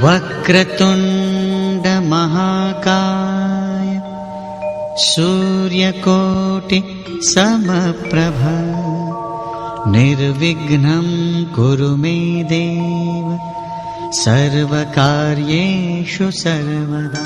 वक्रतुंड महाकाय सूर्यकोटि समप्रभ निर्विघ्नं कुरु मे देव सर्वकार्येषु सर्वदा।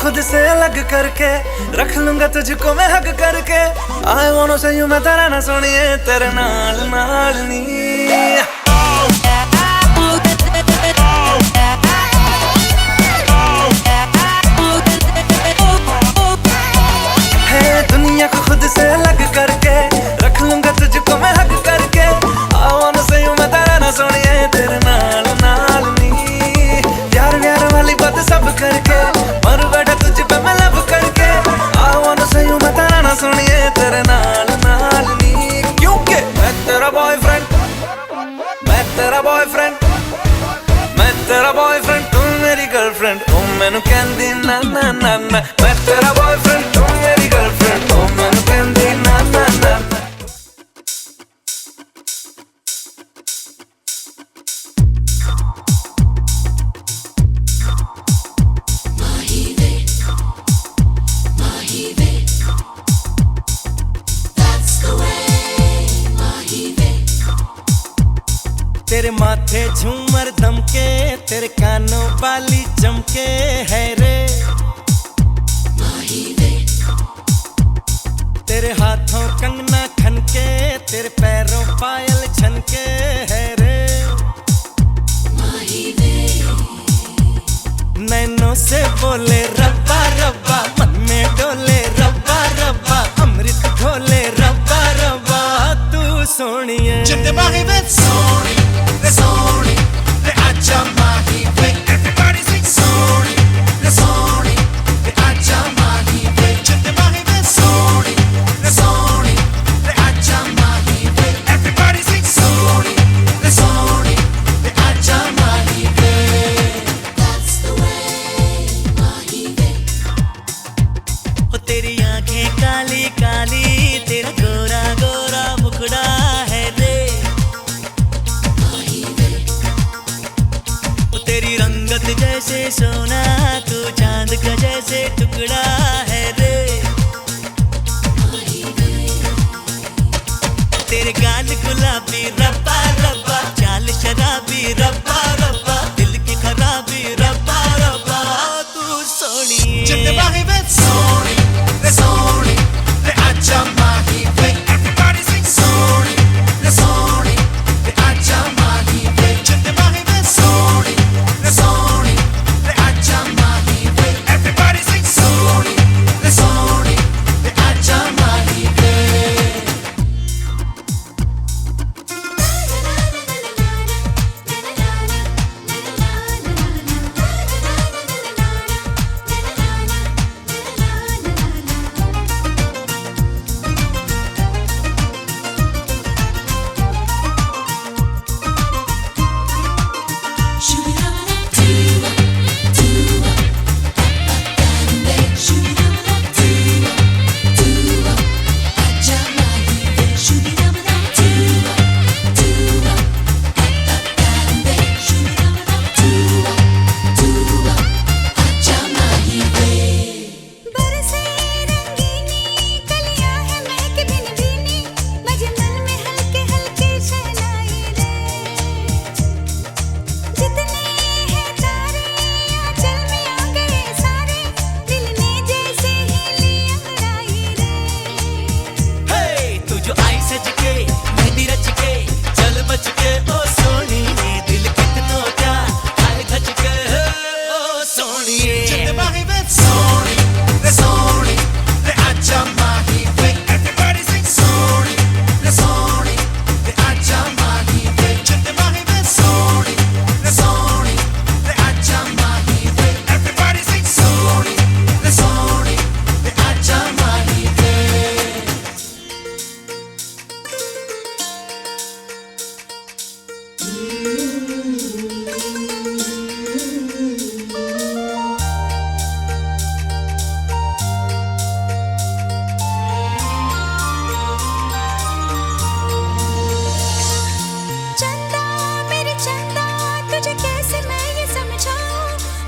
खुद से अलग करके रख लूंगा तुझको मैं हक करके। I wanna say you मैं तेरा ना सुनिए तेरे नाल नाल नी। दुनिया को खुद से अलग करके रख लूंगा तुझको मैं हक करके। I wanna say you मैं तेरा ना सुनिए तेरे नाल नाल नी। प्यार प्यार वाली बात सब करके मर बैठा तुझ पे मैं लब करके। I wanna say you मैं तेरा ना सुनिए तेरे नाल नाल नी। क्योंकि मैं तेरा बॉयफ्रेंड मैं तेरा बॉयफ्रेंड मैं तेरा बॉयफ्रेंड तू मेरी गर्लफ्रेंड ओ मैनू कहंदी ना ना ना ना। मैं तेरा बॉयफ्रेंड तू मेरी गर्लफ्रेंड ओ मैनू कहंदी ना ना ना। तेरे माथे झूमर दमके तेरे कानों वाली चमके है रे। तेरे हाथों कंगना खनके तेरे पैरों पायल छनके है रे। नैनों से बोले रब्बा रब्बा मन में डोले रब्बा रब्बा अमृत घोले रब्बा रब्बा तू सोनिए। Sony, le accia mahive. Everybody sing Sony, le Sony, le accia mahive. Sony, le Sony. चांद जैसे सोना तू चांद का जैसे टुकड़ा है रे। तेरे गाल गुलाबी रब्बा रब्बा, चाल शराबी रब्बा रब्बा, दिल की खराबी रब्बा रब्बा, तू सोनी जितने बाही वे सोनी रे आजा माही वे। Everybody sing सोनी रे आजा माही वे। जितने बाही वे सोनी रे आजा माही वे। Everybody sing सोनी रे आजा माही वे।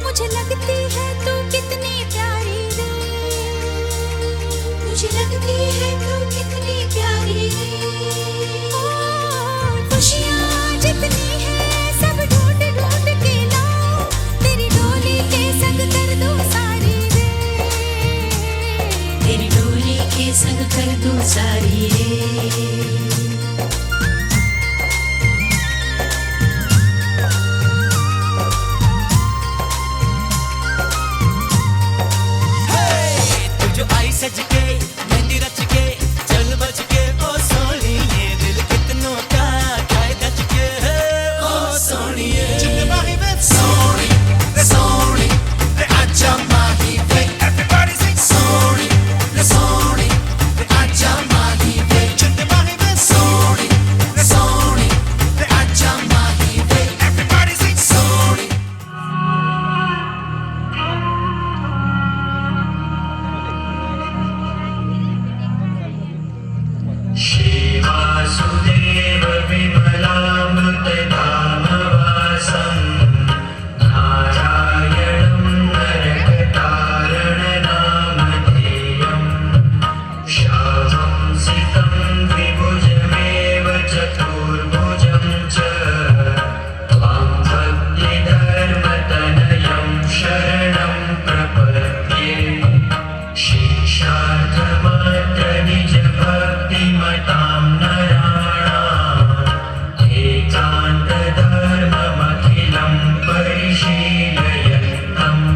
मुझे लगती है तू कितनी प्यारी रे, मुझे लगती है तू कितनी प्यारी रे। खुशियाँ जितनी है सब ढूंढ ढूंढ के लाऊं, तेरी डोली के संग कर दूं सारी रे, तेरी डोली के संग कर दूं सारी रे। सज के मेहंदी रच के चल बच के ओ सोनी, ये दिल कितनों का काय दच के है ओ सोनी। जितने बाही वे सोनी रे आजा माही वे। Everybody sing सोनी रे आजा माही वे। जितने बाही वे सोनी रे आजा माही वे। Everybody sing Soni. श्रीवासुदेव विमलामृतधामवासं नारायणं नरकतारणनामधेयं श्यामं सितं द्विभुजमेव चतुर्भुजं च त्वां भक्तिधर्मतनयं शरणं प्रपद्ये। शिक्षार्थमात्रनिजभक्तिमतां नराणाम् एकान्तधर्ममखिलं परिशीलयन्तम्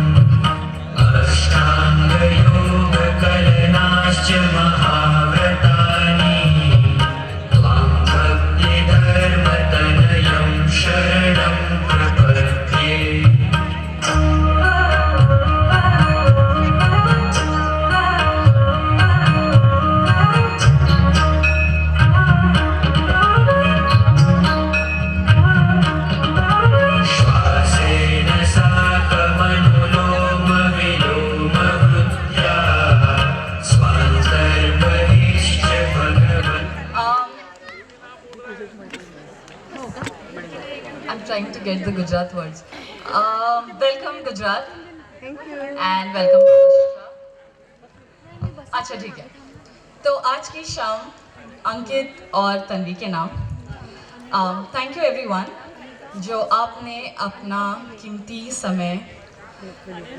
अष्टाङ्गयोगकलनाश्च महाव्रतानि त्वां भक्तिधर्मतनयं शरणं प्रपद्ये। श्वासेन साकमनुलोमविलोमवृत्त्या स्वान्तर्बहिश्च भगवन्। I'm trying to get the Gujarat words. Welcome Gujarat and welcome Maharashtra. अच्छा ठीक है, तो आज की शाम अंकित और तन्वी के नाम। थैंक यू एवरीवन जो आपने अपना कीमती समय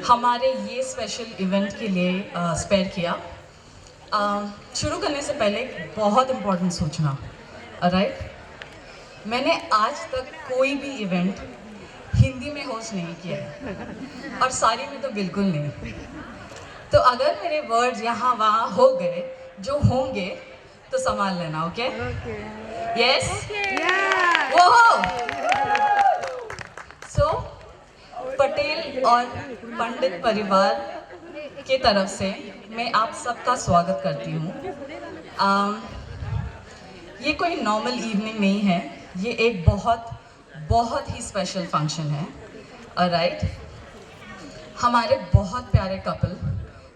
हमारे ये स्पेशल इवेंट के लिए स्पेयर किया। शुरू करने से पहले बहुत इम्पोर्टेंट सूचना, राइट? मैंने आज तक कोई भी इवेंट हिंदी में होस्ट नहीं किया है और सारी में तो बिल्कुल नहीं। तो अगर मेरे वर्ड्स यहाँ वहाँ हो गए जो होंगे तो संभाल लेना, ओके? यस, वो हो। सो पटेल और पंडित परिवार के तरफ से मैं आप सबका स्वागत करती हूँ। ये कोई नॉर्मल इवनिंग नहीं है, ये एक बहुत ही स्पेशल फंक्शन है, ऑलराइट? हमारे बहुत प्यारे कपल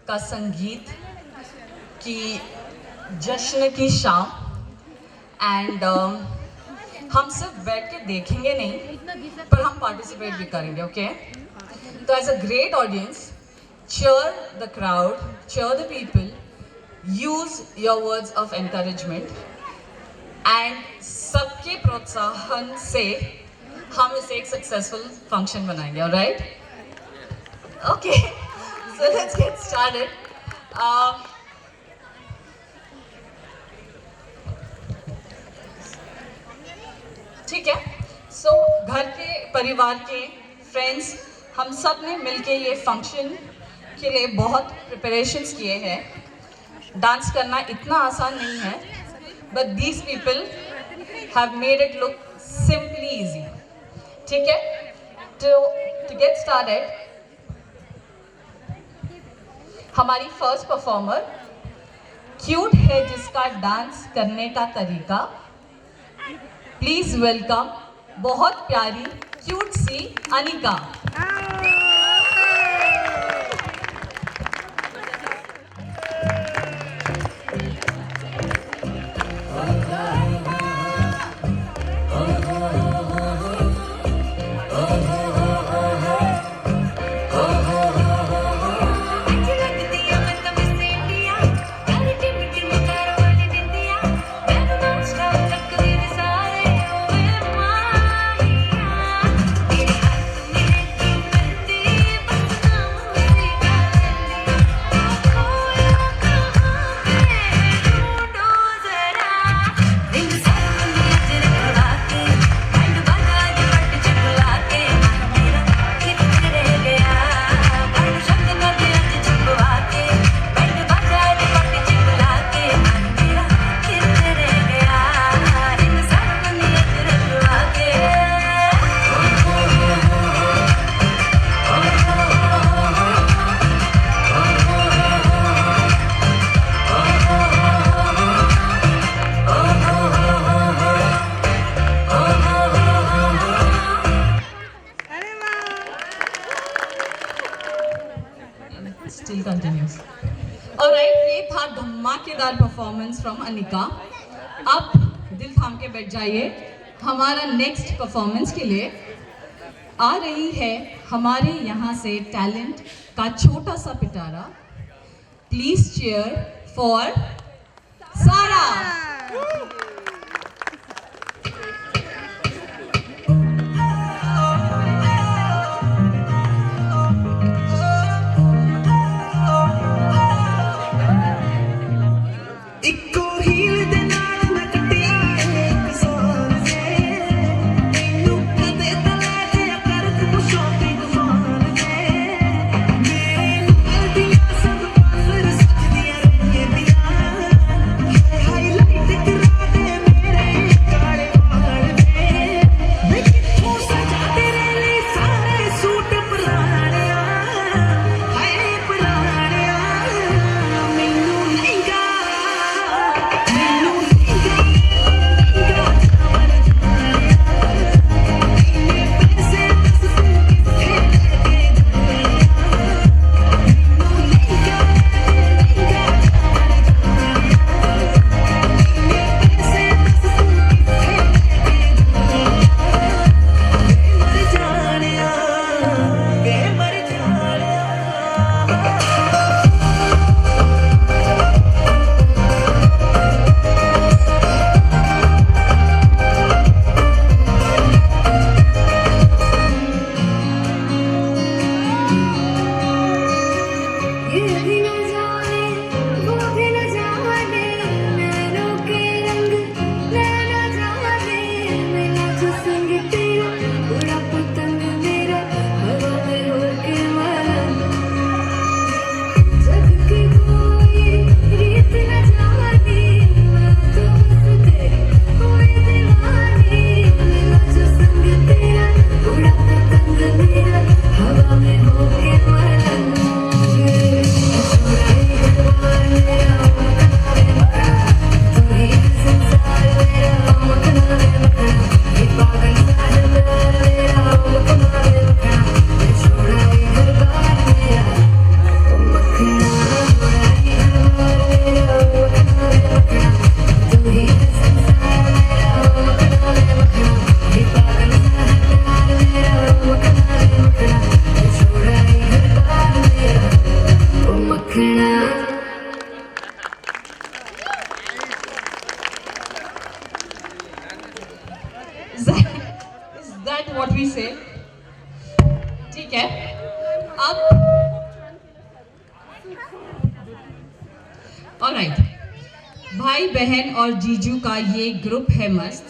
का संगीत की जश्न की शाम एंड हम सिर्फ बैठ के देखेंगे नहीं पर हम पार्टिसिपेट भी करेंगे, ओके? तो as a great audience, cheer the crowd, cheer the people, use your words of encouragement and सबके प्रोत्साहन से हम इसे एक सक्सेसफुल फंक्शन बनाएंगे, alright? Okay, so let's get started. ठीक है, सो घर के परिवार के फ्रेंड्स हम सब ने मिलके ये फंक्शन के लिए बहुत प्रिपरेशंस किए हैं। डांस करना इतना आसान नहीं है, but these people have made it look simply easy. ठीक है, टू गेट स्टार्टेड, हमारी फर्स्ट परफॉर्मर क्यूट है जिसका डांस करने का तरीका। प्लीज वेलकम बहुत प्यारी क्यूट सी अनिका। Still continues. Alright, ये था धमाकेदार परफॉर्मेंस फ्रॉम अनिका। अब दिल थाम के बैठ जाइए, हमारा नेक्स्ट परफॉर्मेंस के लिए आ रही है हमारे यहाँ से टैलेंट का छोटा सा पिटारा। प्लीज चीयर फॉर सारा। हाईलाइट करा दे अब ऑलराइट, भाई बहन और जीजू का ये ग्रुप है मस्त,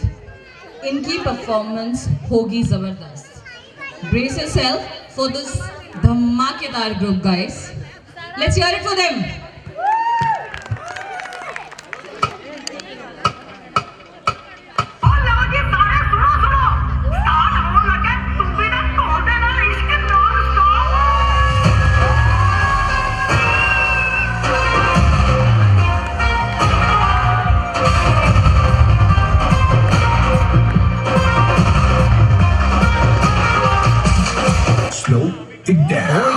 इनकी परफॉर्मेंस होगी जबरदस्त। ब्रेस योरसेल्फ फॉर दिस धमाकेदार group guys, let's hear it for them. Slow it down.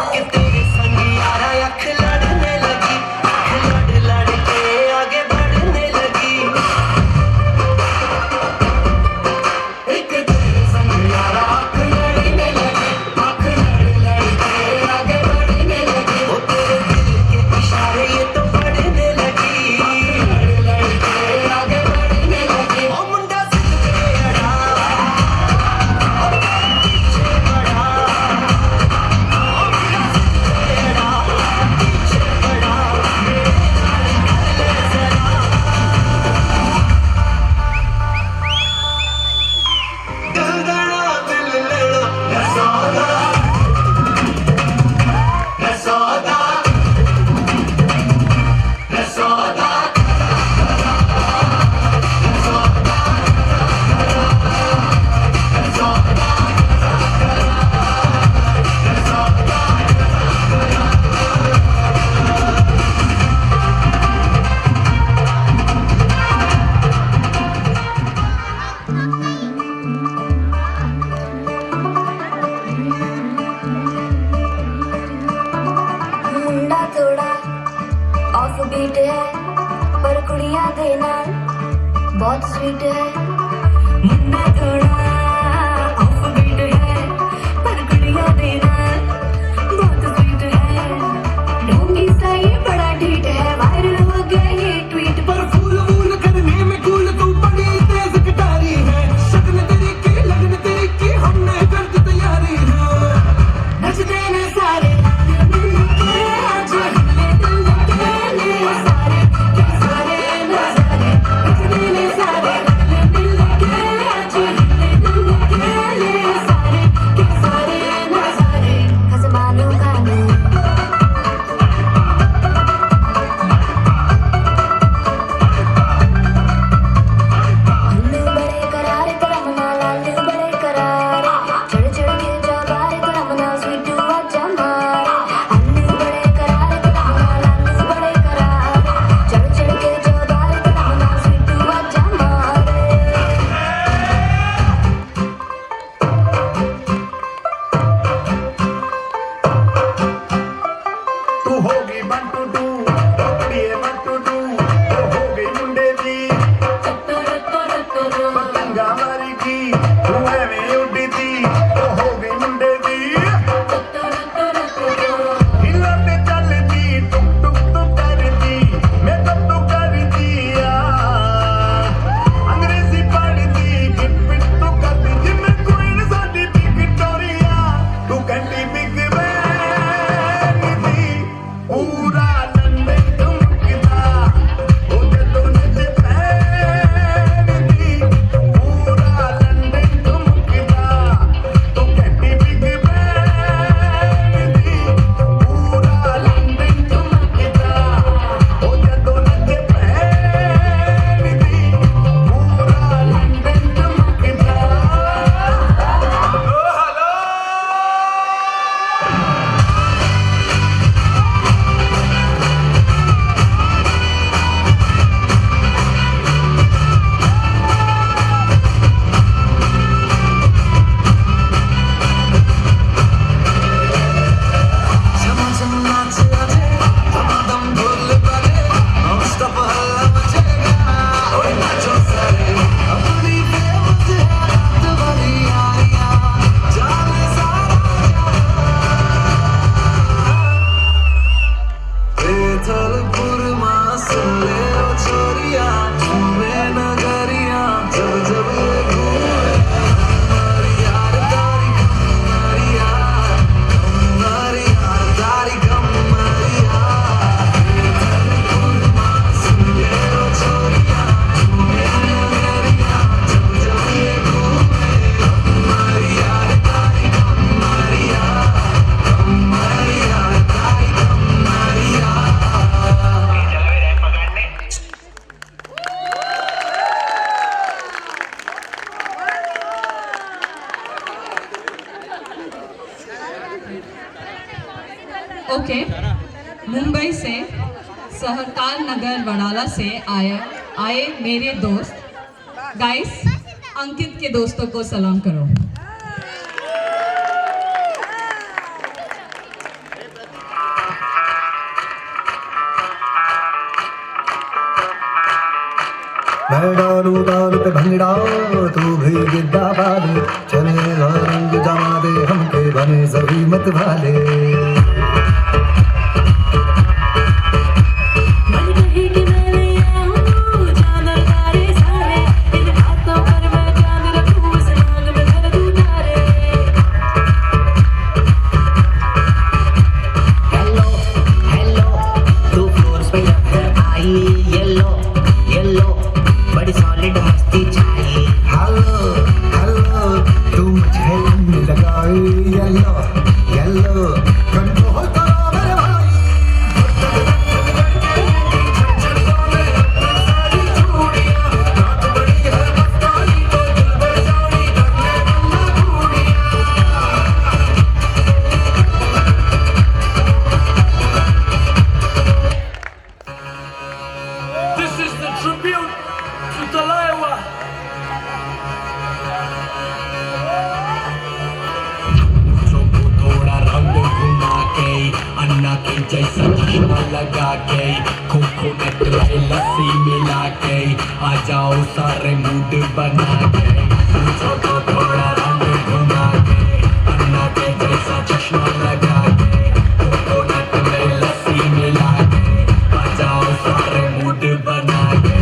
मुंडा थोड़ा ऑफ बीट है पर कुड़ियां देना बहुत स्वीट है। मुंडा थोड़ा ऑफ बीट है पर कुड़ियां देना बहुत स्वीट है। ढोंगी सा ये बड़ा ढीठ है, वायरल हो गया ये ट्वीट पर। फूल वूल करने में कूल तू बड़ी तेज कटारी है, शक्ल तेरी की लगन तेरी की हमने कर दी तैयारी है। नचते न सारे मिलके आज हिले दिल के सारे के सारे नजारे। नचते न सारे मिलके आज हिले दिल के सारे के सारे नजारे। खजमानो खाने अन्नू बड़े करारे तेरा मना लालू बड़े करारे। चढ़ चढ़ के जबारे तेरा मना स्वीटू आजा मारे। अन्नू बड़े करारे तेरा मना लालू बड़े करारे। चढ़ चढ़ के जबारे तेरा मना स्वीटू आजा मारे। तू होगी 1 2 2 कुड़िए 1 2 2 तू हो गई मुंडे दी पतंगा मारेगी तू एवें उड़ी थी तू हो गई मुंडे दी हिला ते चलदी टुक टुक तू करदी मैं तब तू कर दिया अंग्रेजी पढ़दी गिट पिट तू करदी जिम्मे कोई न साडी विक्टोरिया तू कहती बिग बैन दी पूरा लंदन ठुमकदा ओ जदों नच पैन दी पूरा लंदन ठुमकदा तू कहती बिग बैन दी पूरा लंदन ठुमकदा ओ जदों नच पैन दी पूरा लंदन ठुमकदा। ओ हेलो ओके, मुंबई से सहकार नगर वडाला से आए मेरे दोस्त गाइस, अंकित के दोस्तों को सलाम करो। मैं डालू ताल पे भंगड़ा तू भी गिद्दा वाले चले रंग जमा दे हमके बने सभी मत वाले जैसा चश्मा लगा के कोकोनट में लस्सी मिला के आ जाओ सारे मूड बना के पूछो तो थोड़ा रंग घुमा के अन्ना के जैसा चश्मा लगा के कोकोनट में लस्सी मिला के आ जाओ सारे मूड बना के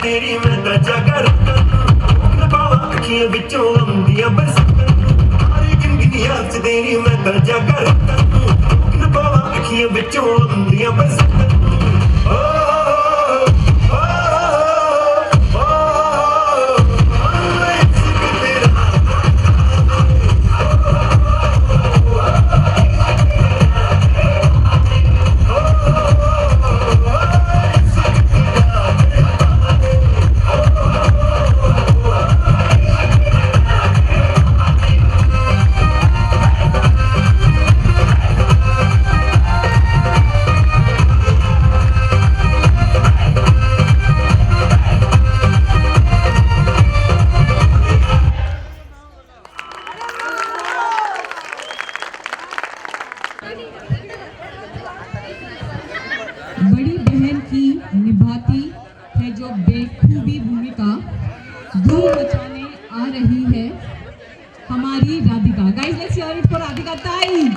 तेरी मैं दर्जा कर बाबा अखियां बिचों आंदियां बरसातां सारी जिंदगी याद तेरी मैं दर्जा कर बाबा अखियां बिचों आंदियां बरसातां बेखूबी भूमिका धूम मचाने आ रही है हमारी Radhika. Guys let's hear it for Radhika ताई।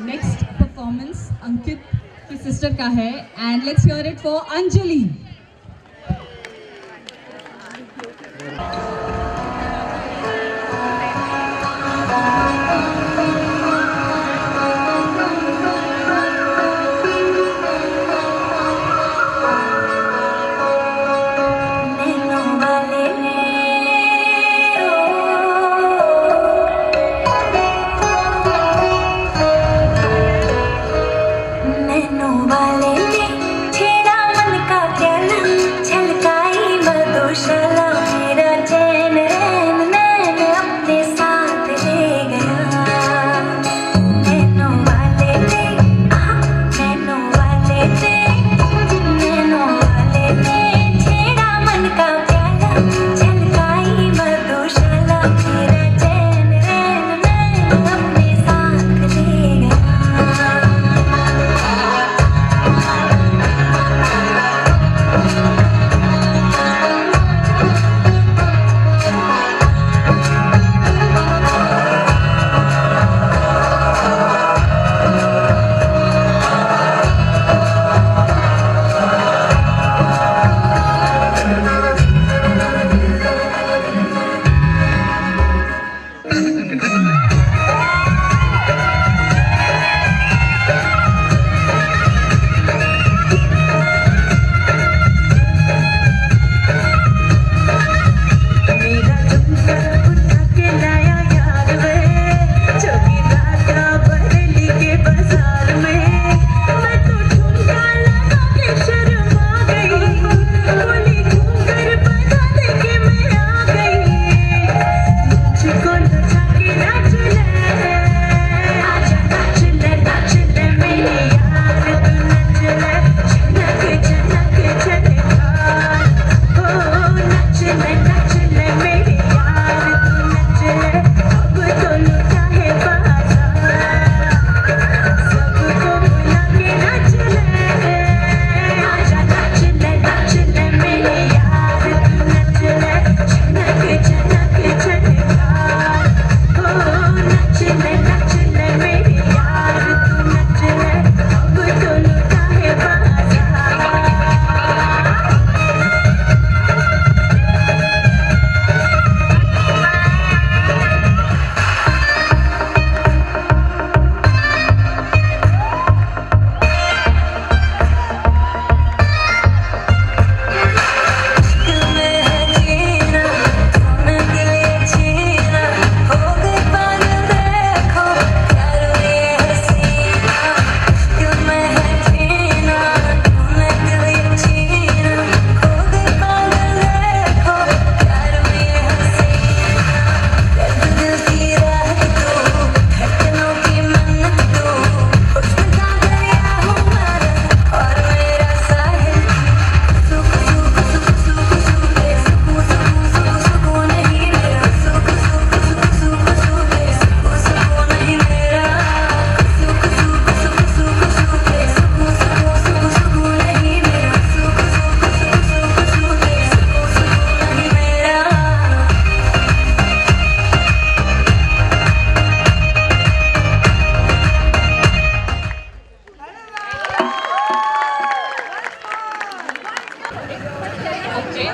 नेक्स्ट परफॉर्मेंस अंकित की सिस्टर का है and let's hear it for Anjali. वाले ने छेड़ा मन का क्या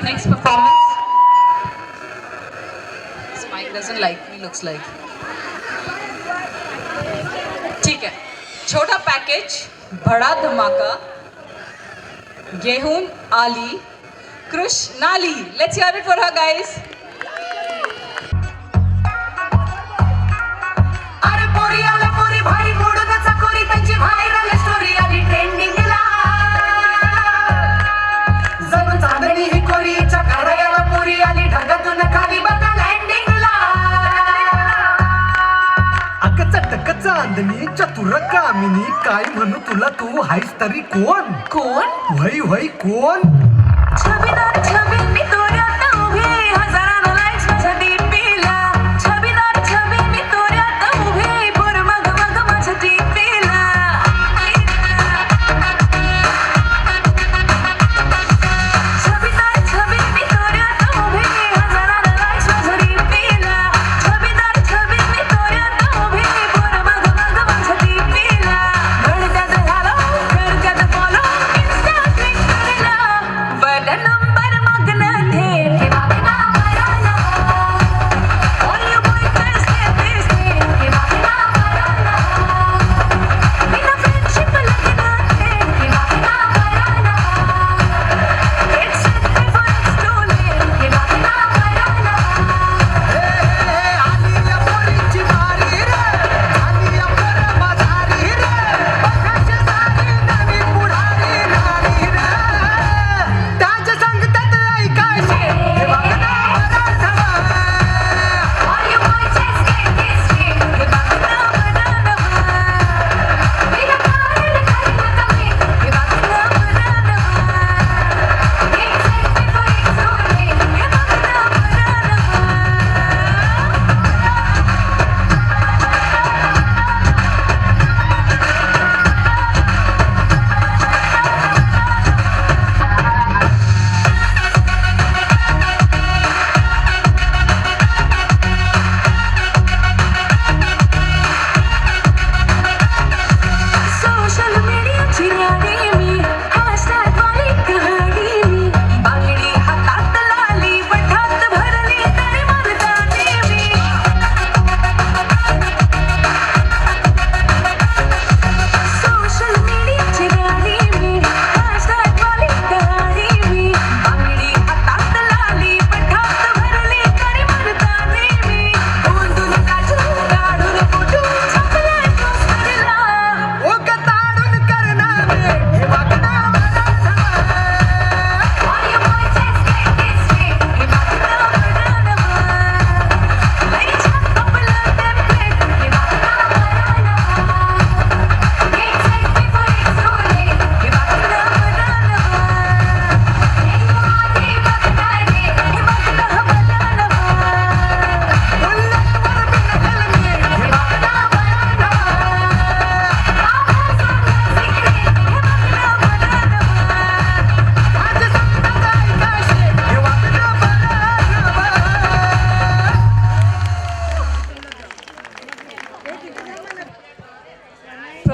Next performance. This mic doesn't like me, looks like. ठीक है, छोटा पैकेज, बड़ा धमाका, गेहूं आली, Krishnali. Let's hear it for her, guys. अरे पोरी आला पोरी भारी मोडून चकोरी त्यांची व्हायरल स्टोरी आली ट्रेंडिंगला. जणू चांदणी ही कोरीच्या करायला पोरी आली ढगातून खाली बघा लँडिंगला. अग चटक चांदणी चतुर कामिनी काय म्हणू तुला तू हायस तरी कोण कोण वही वही कोण छबीदार छबी मी तोऱ्यात उभी हजारानं लाईक्स माझ्या डीपीला. छबीदार छबी मी तोऱ्यात उभी पोर मग मग माझ्या डीपीला. छबीदार छबी मी तोऱ्यात उभी हजारानं लाईक्स माझ्या डीपीला. छबीदार छबी मी तोऱ्यात उभी पोर मग मग माझ्या डीपीला. म्हणतात हॅलो करतात फॉलो इन्स्टा क्लिक करेला. बट नंबर मागणं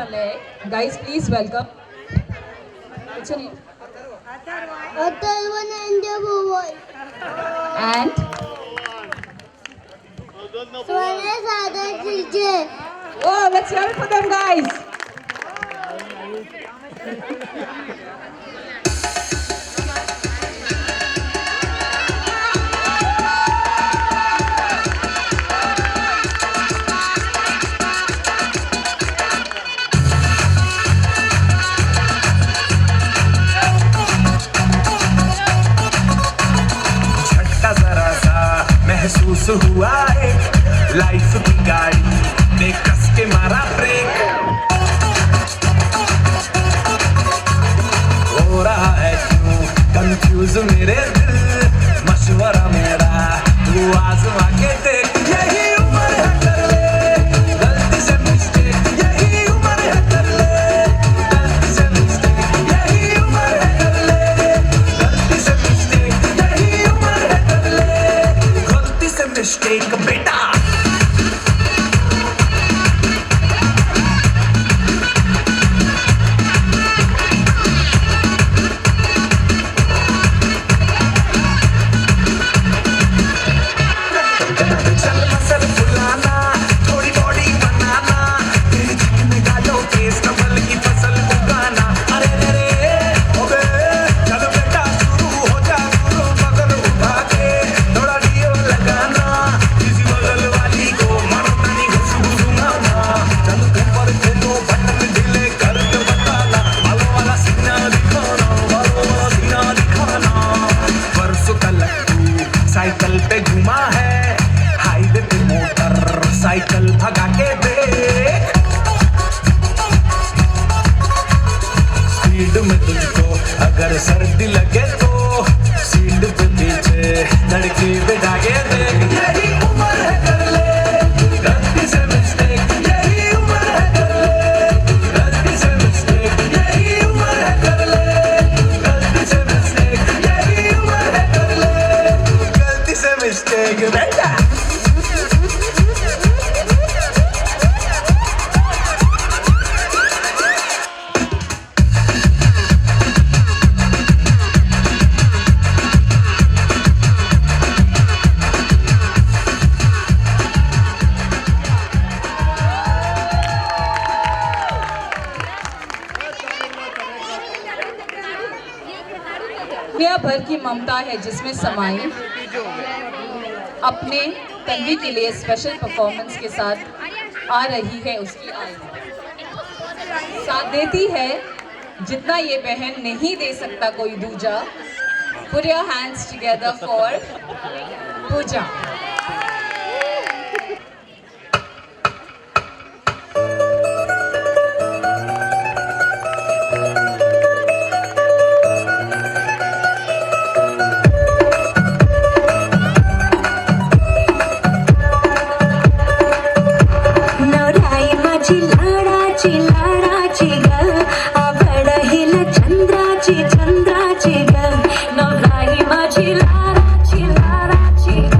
वाले हैं. Guys, please welcome. What's your name? And oh, let's hear it for them, guys. झटका जरा सा महसूस हुआ है, लाइफ की गाड़ी ने कस के मारा ब्रेक. हो रहा है क्यों कंफ्यूज मेरे दिल, मशवरा मेरा तू आजमा के देख. यही उम्र है कर ले गलती से मिस्टेक, यही उम्र है कर ले गलती से मिस्टेक, यही उम्र है कर ले गलती से मिस्टेक, यही उम्र है कर ले गलती से मिस्टेक बेटा. चल मसल फुलाना, थोड़ी बॉडी बनाना, तेरे चिकन गालों के स्टबल की फसल उगाना. अरे रे रे ओबे चल बेटा शुरू हो जा, शुरू मगर उठा के थोड़ा डीओ लगाना, किसी बगल वाली को मरदानी खुशबू सुनाना. चल ऊपर के दो बटन ढीले कर के बताना, बालों वाला सीना दिखाना, बालों वाला सीना दिखाना. परसों का लट्टू साइकिल पे घुमा है, हाईवे पे मोटर साइकिल भगा के देख. स्पीड में तुझको अगर सर्दी लगे तो सीट पे पीछे लड़की बिठा के देख. यही उम्र है कर ले गलती से मिस्टेक, यही उम्र है कर ले गलती से मिस्टेक, यही उम्र है कर ले गलती से मिस्टेक, यही उम्र है कर ले गलती से मिस्टेक बेटा. दुनिया भर की ममता है जिसमें समाई, अपने तन्वी के लिए स्पेशल परफॉर्मेंस के साथ आ रही है उसकी आई. साथ देती है जितना ये बहन नहीं दे सकता कोई दूजा. Put your hands together for पूजा. नवराई माझी लाडाची लाडाची ग, आवड हिल चंद्राची चंद्राची ग. नवराई माझी लाडाची लाडाची ग,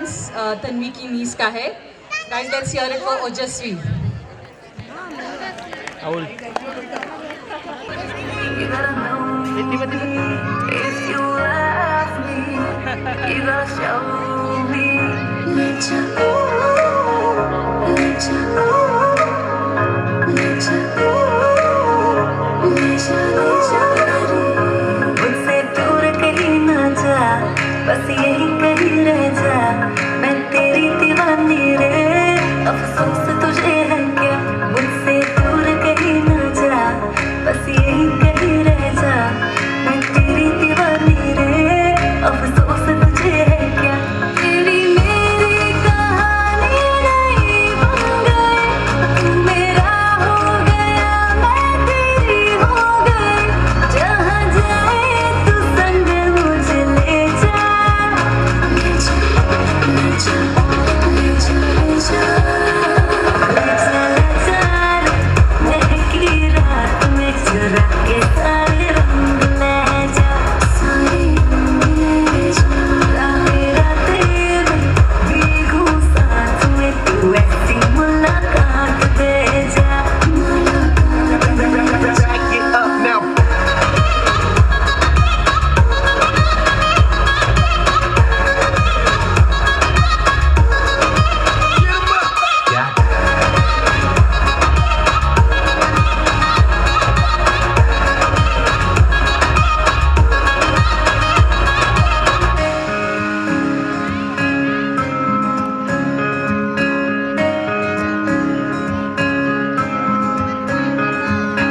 परफॉर्मेंस तन्वी की नीस का है. Guys, let's hear it for Ojasvi. You gotta know me. If you love me, you gotta show me. Lecha, lecha, lecha, lecha, lecha, मुझसे दूर कहीं ना जा, बस यहीं कहीं रह जा. मैं तेरी दीवानी रे, अफसोस तुझे है क्या? मुझसे दूर कहीं ना जा, बस यहीं कहीं रह जा. मैं तेरी दीवानी रे, अफसोस तुझे है क्या? तेरी मेरी कहानी नहीं बन गई, तू मेरा हो गया, मैं तेरी हो गई. जहाँ जाए तू संग मुझे ले जा, ले जा, ले जा, ले जा, ले जा. महकी रात में चुरा के सारे रंग ले जा, सारे रंग ले जा. रातें में भीगू सांस में तू ऐसी मुलाकात दे जा, मुलाकात. Back it up now.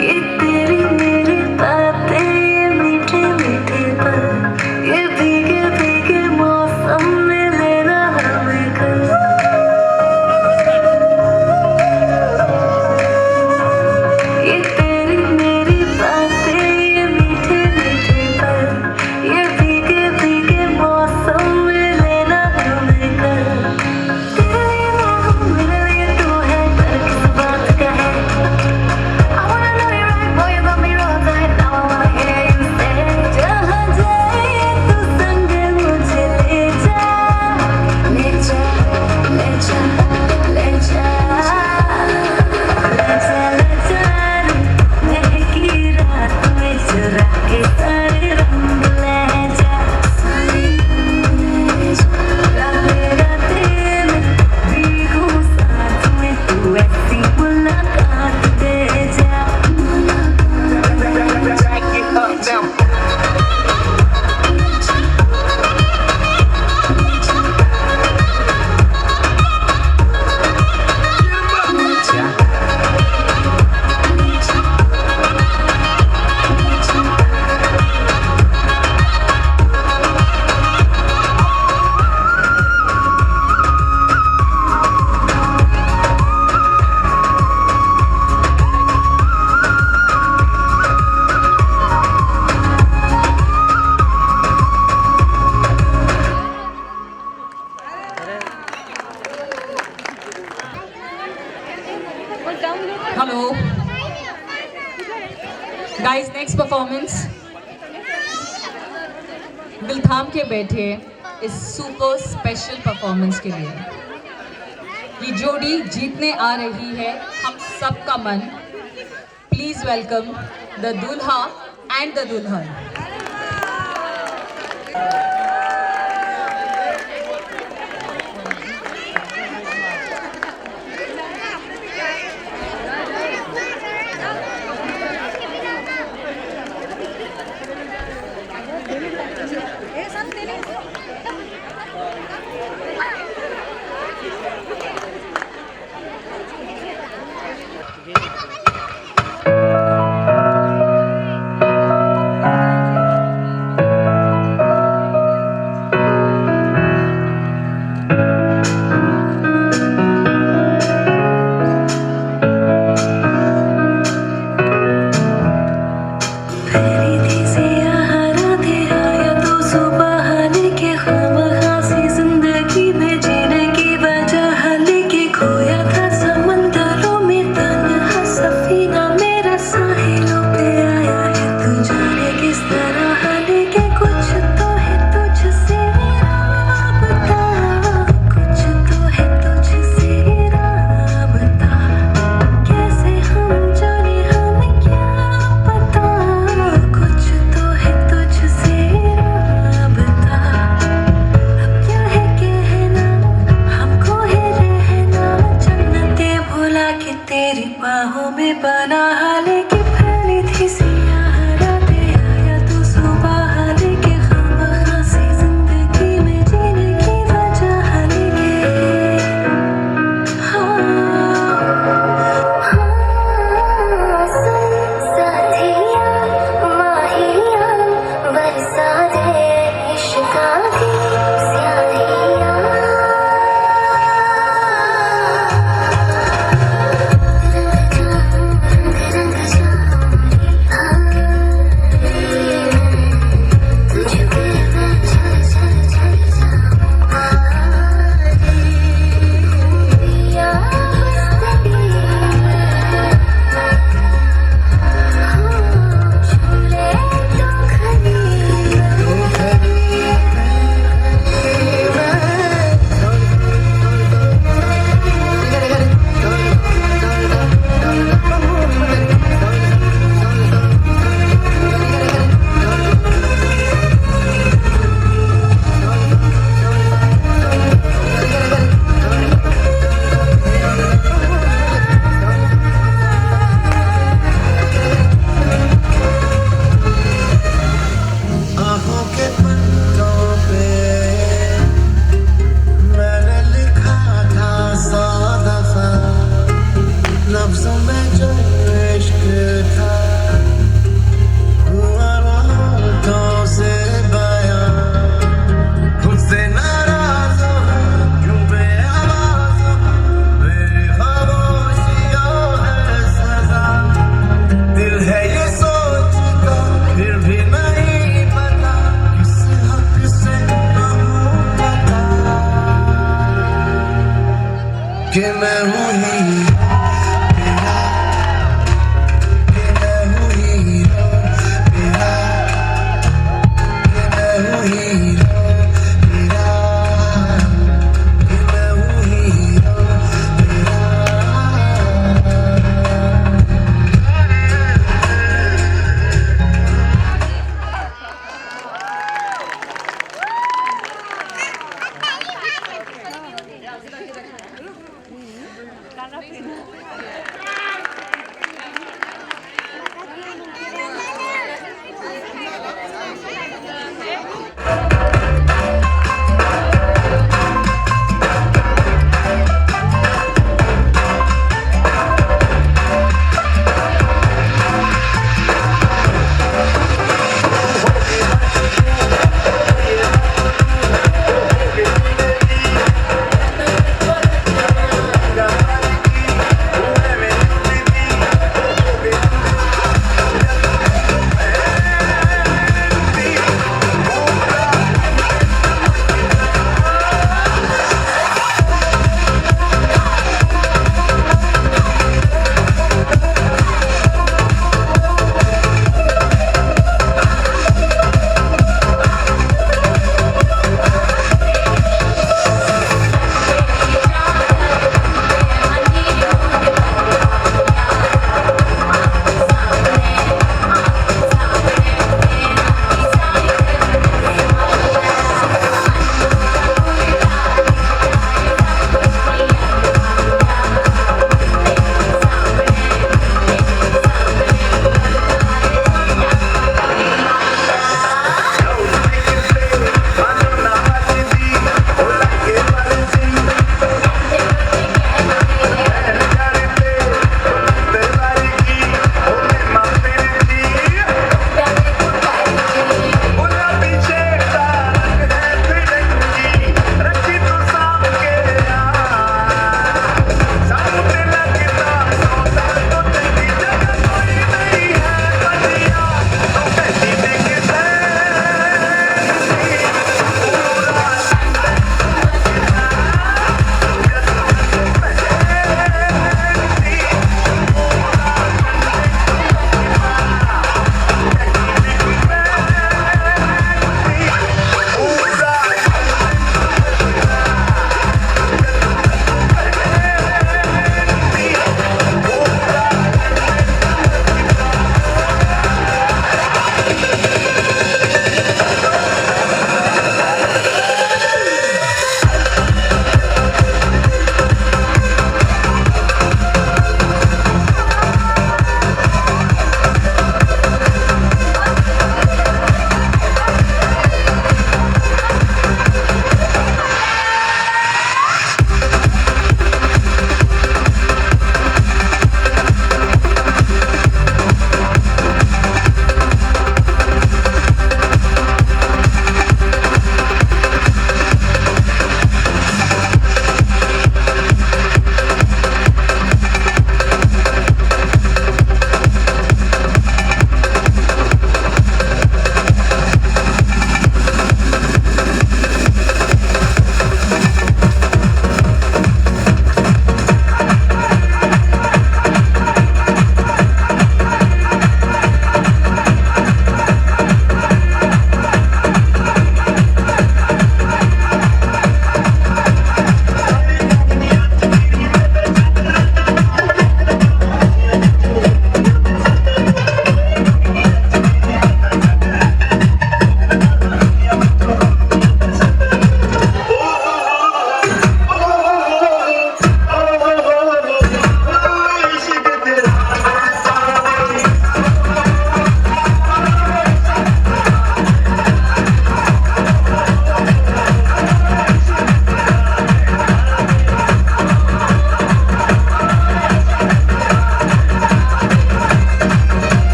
ये तेरी मेरी बातें, ये मीठे मीठे पल, ये भीगे भीगे मौसम में लेना हमें कल. ये तेरी मेरी बातें, ये मीठे मीठे पल, ये भीगे भीगे मौसम में लेना हमें कल. तेरे लिए मैं हूँ, मेरे लिए तू है, पर किस बात का है? I wanna know you right, boy, you got me real tight. Now I wanna hear you say, जहाँ जाए तू संग मुझे ले जा, ले जा, ले जा, ले जा, ले जा, ले जा. महकी रात में चुरा के सारे रंग ले जा, सारे रंग ले जा. रातें में भीगू सांस में तू ऐसी मुलाकात दे जा, मुलाकात. Back it up now. Hello. Guys, next performance. दिल थाम के बैठे इस सुपर स्पेशल परफॉर्मेंस के लिए. ये जोड़ी जीतने आ रही है हम सबका मन. प्लीज वेलकम द दूल्हा एंड द दुल्हन.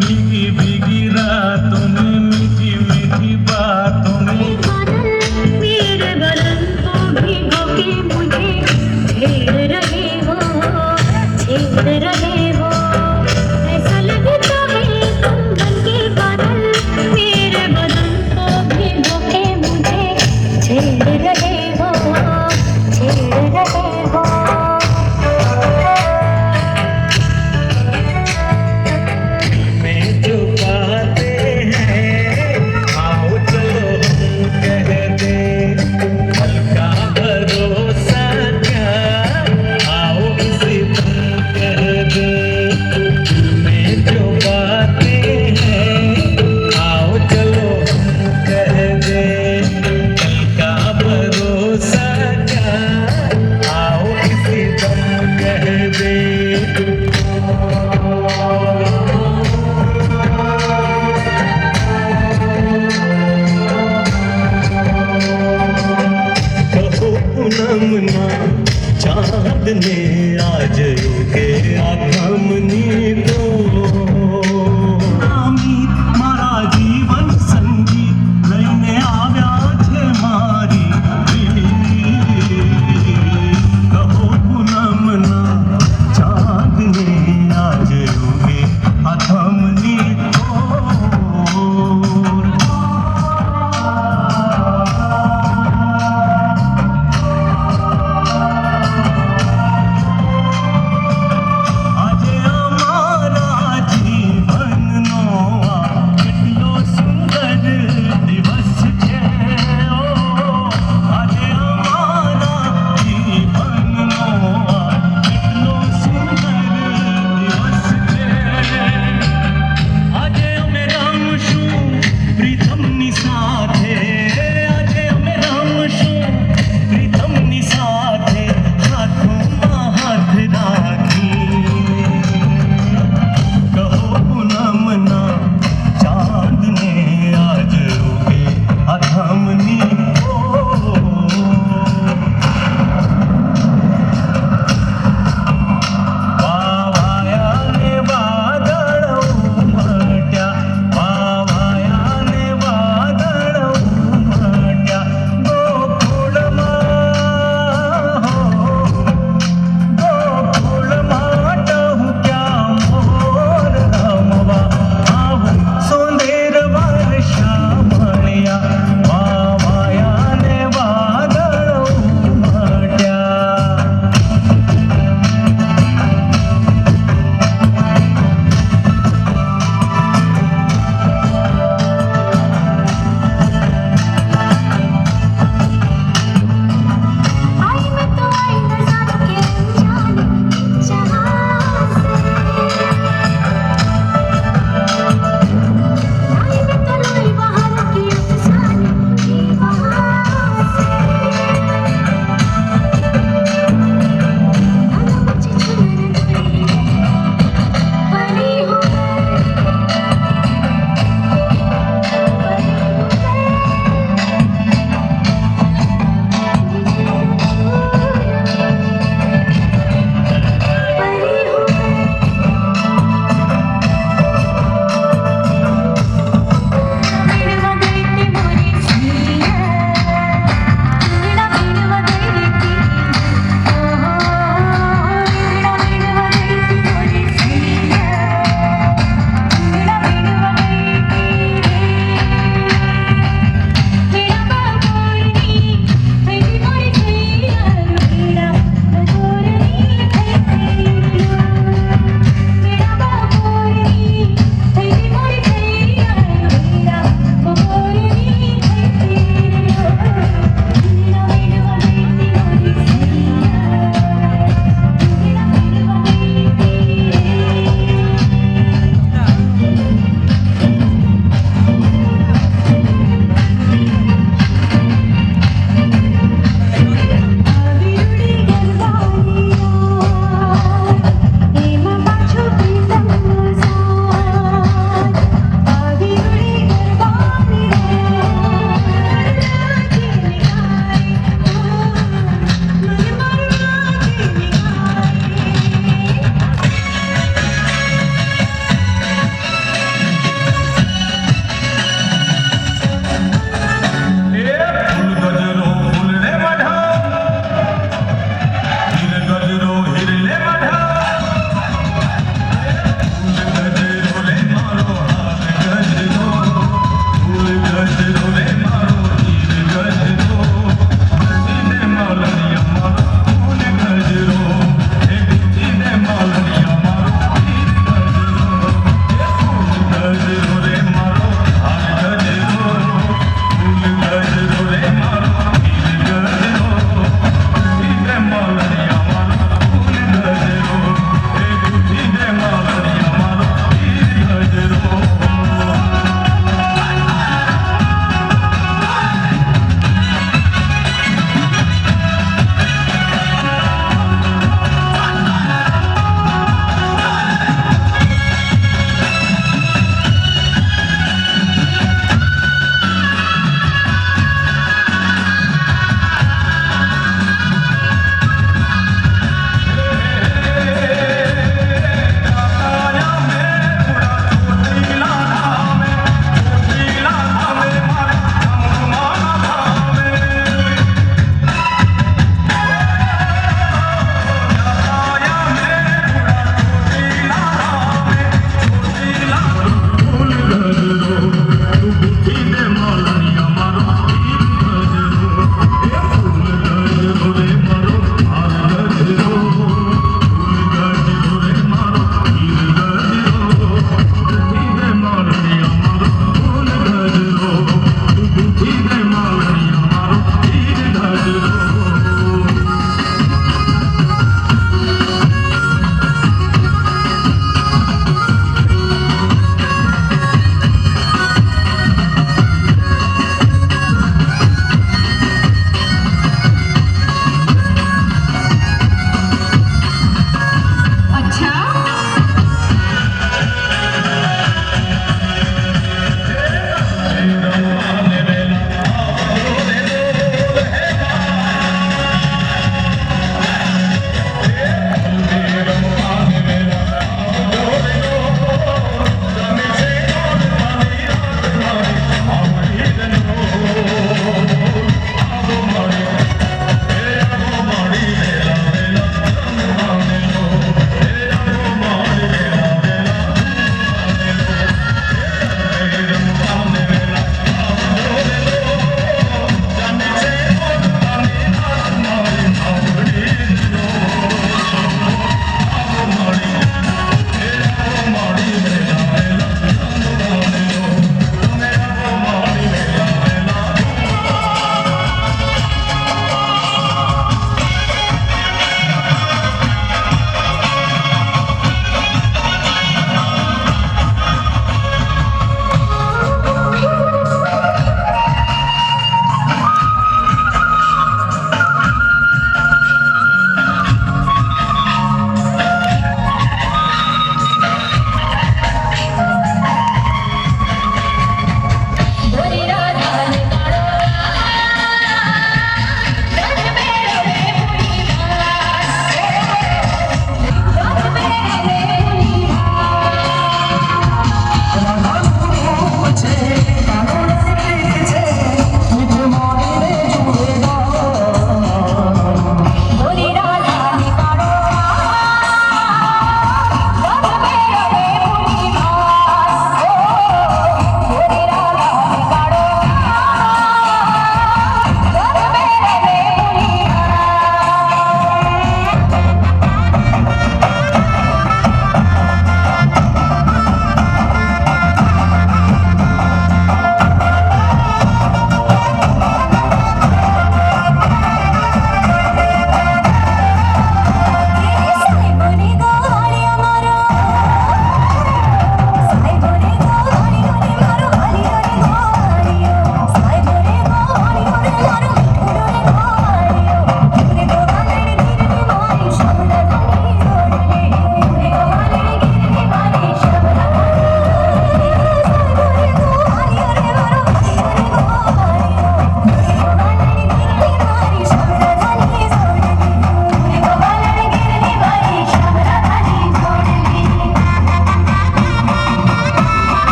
भीगी भीगी रातों में मीठी मीठी बातों में मेरे बदन को भिगो के मुझे छेड़ रहे हो ऐसा लगता है तुम बनके बादल मेरे बदन को भिगो के मुझे छेड़ रहे हो में जो बाते हैं आओ चलो हम कह दे कल का भरोसा क्या आओ इसे तुम कह दे में जो बातें हैं आओ चलो हम कह दे कल का भरोसा क्या आओ इसे तुम कह दे कहो पूनम ना चांद ने आज के आगमनी को मारा जीवन संगीत लઈને આવ્યા છે મારી कहो पूनम ना चांद ने आज के आगमनी આજે અમા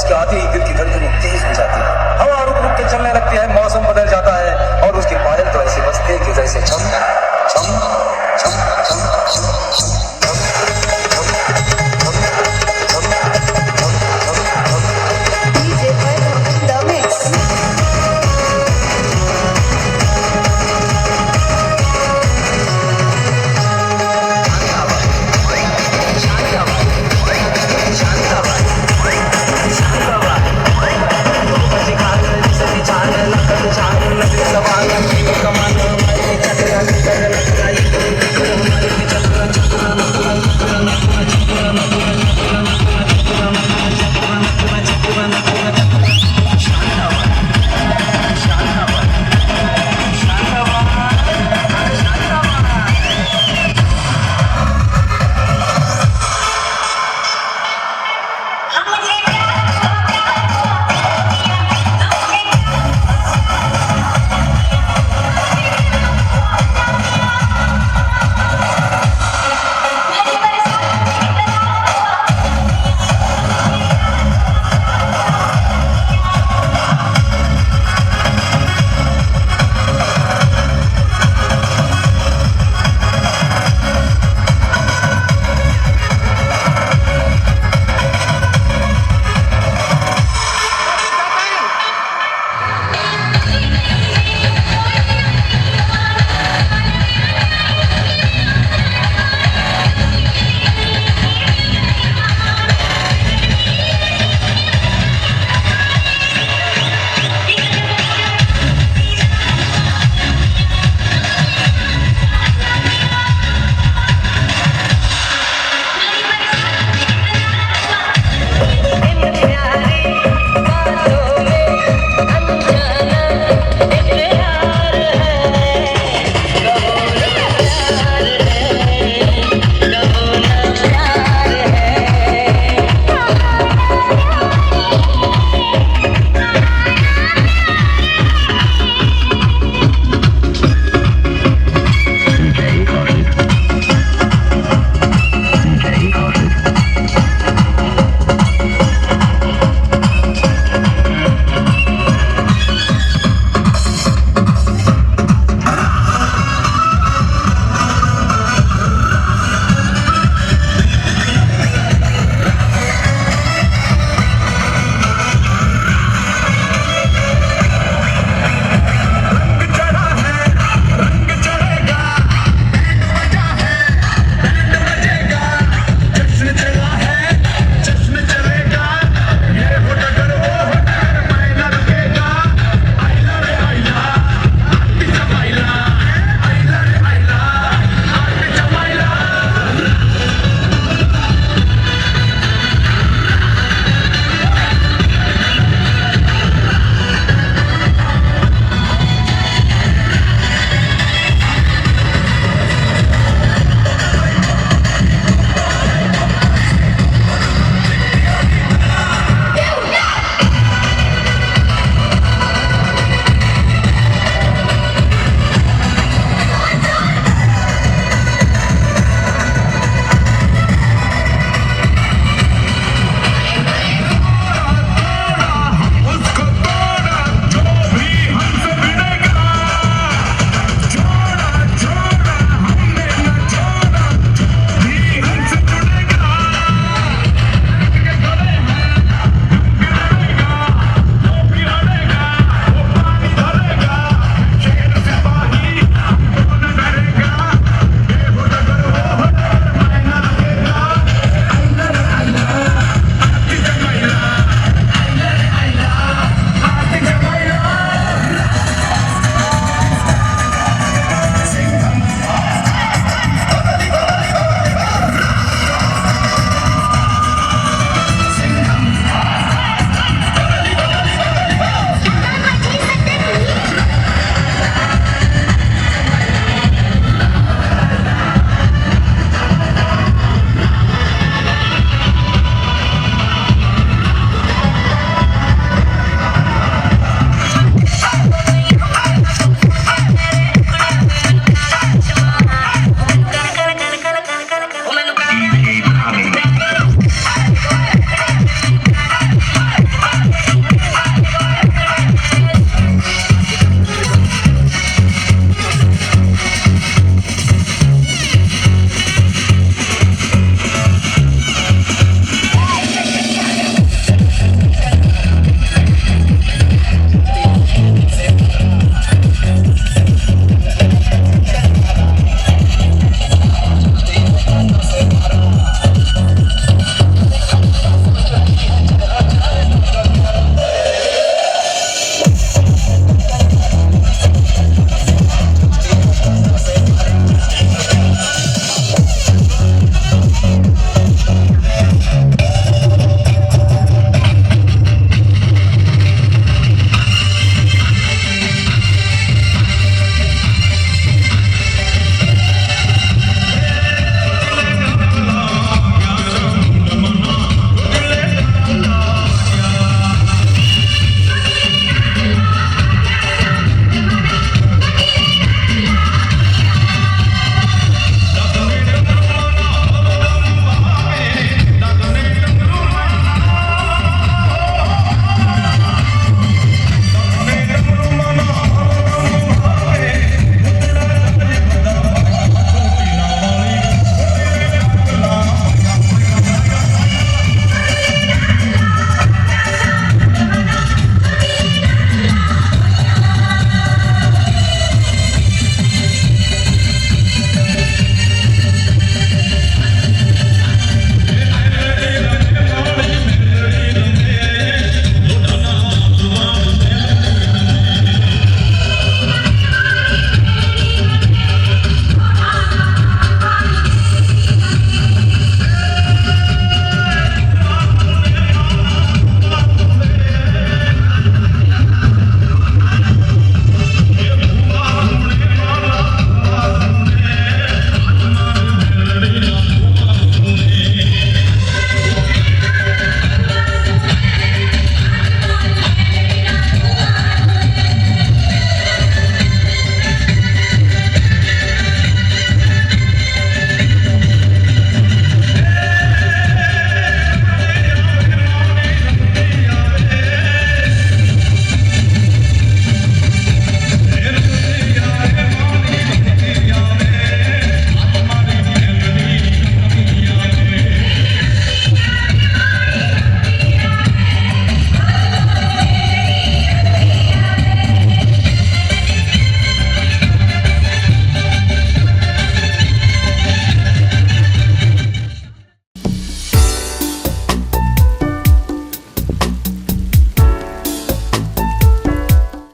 Scotty.